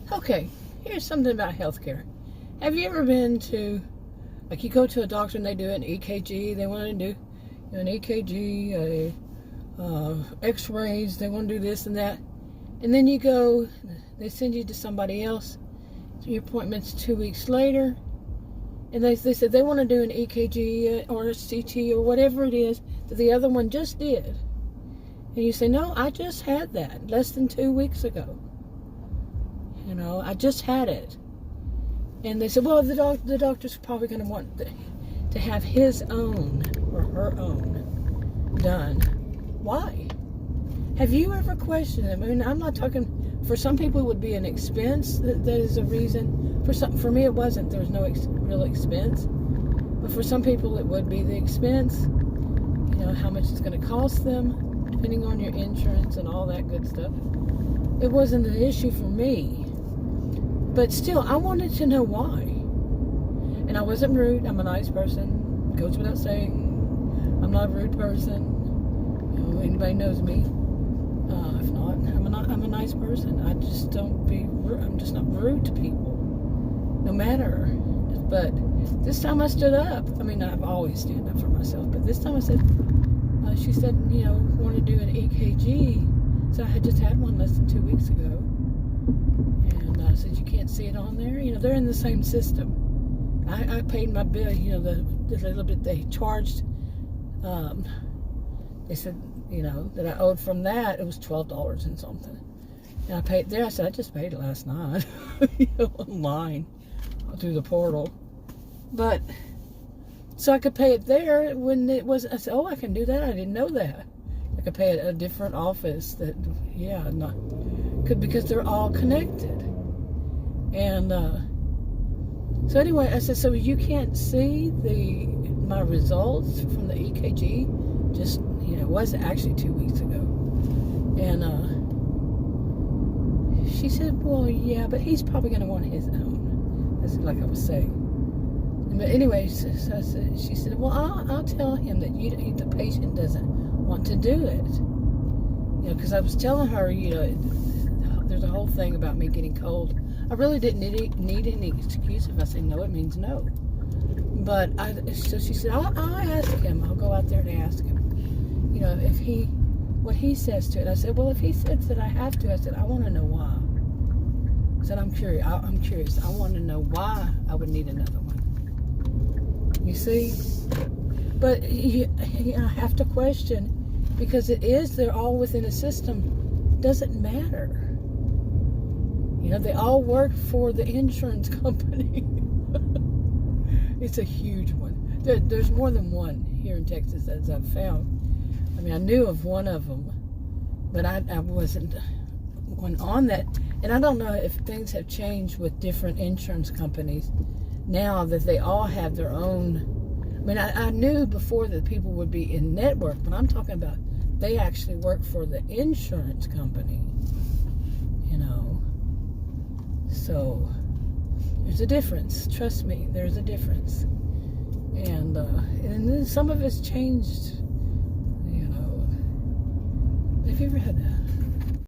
Okay, here's something about healthcare. Have you ever been to, like, you go to a doctor and they do an EKG, they want to do an EKG, x-rays, they want to do this and that, and then you go, they send you to somebody else, so your appointment's 2 weeks later, and they said they want to do an EKG or a CT or whatever it is that the other one just did, and you say, no, I just had that less than 2 weeks ago. You know, I just had it. And they said, well, the doctor's probably going to want to have his own or her own done. Why? Have you ever questioned them? I mean, I'm not talking, for some people it would be an expense that is a reason. For me it wasn't. There was no real expense. But for some people it would be the expense. You know, how much it's going to cost them, depending on your insurance and all that good stuff. It wasn't an issue for me. But still, I wanted to know why. And I wasn't rude. I'm a nice person. Goes without saying. I'm not a rude person. You know, anybody knows me. If not, I'm a nice person. I just don't be rude. I'm just not rude to people. No matter. But this time I stood up. I mean, I've always stand up for myself. But this time I said, she said, you know, want to do an EKG. So I had just had one less than 2 weeks ago. And I said, you can't see it on there. You know, they're in the same system. I paid my bill, you know, the little bit they charged. They said, you know, that I owed from that, it was $12 and something. And I paid there. I said, I just paid it last night. You know, online through the portal. But, so I could pay it there when it wasn't. I said, oh, I can do that. I didn't know that. I could pay at a different office that, yeah, not. Because they're all connected. And so anyway, I said, so you can't see my results from the EKG? Just, you know, it was actually 2 weeks ago. And she said, well, yeah, but he's probably going to want his own. That's like I was saying. But anyway, so she said, well, I'll tell him that the patient doesn't want to do it. You know, because I was telling her, you know, there's a whole thing about me getting cold. I really didn't need any excuse. If I say no, it means no. But so she said, I'll ask him. I'll go out there and ask him. You know, what he says to it. I said, well, if he says that I have to, I said, I want to know why. I said, I'm curious. I want to know why I would need another one. You see? But I have to question, because they're all within a system. Doesn't matter. You know, they all work for the insurance company. It's a huge one. There's more than one here in Texas, as I've found. I mean, I knew of one of them, but I wasn't on that. And I don't know if things have changed with different insurance companies now that they all have their own. I mean, I knew before that people would be in network, but I'm talking about they actually work for the insurance company, you know. So there's a difference. Trust me, there's a difference. And then some of it's changed, you know. Have you ever had that?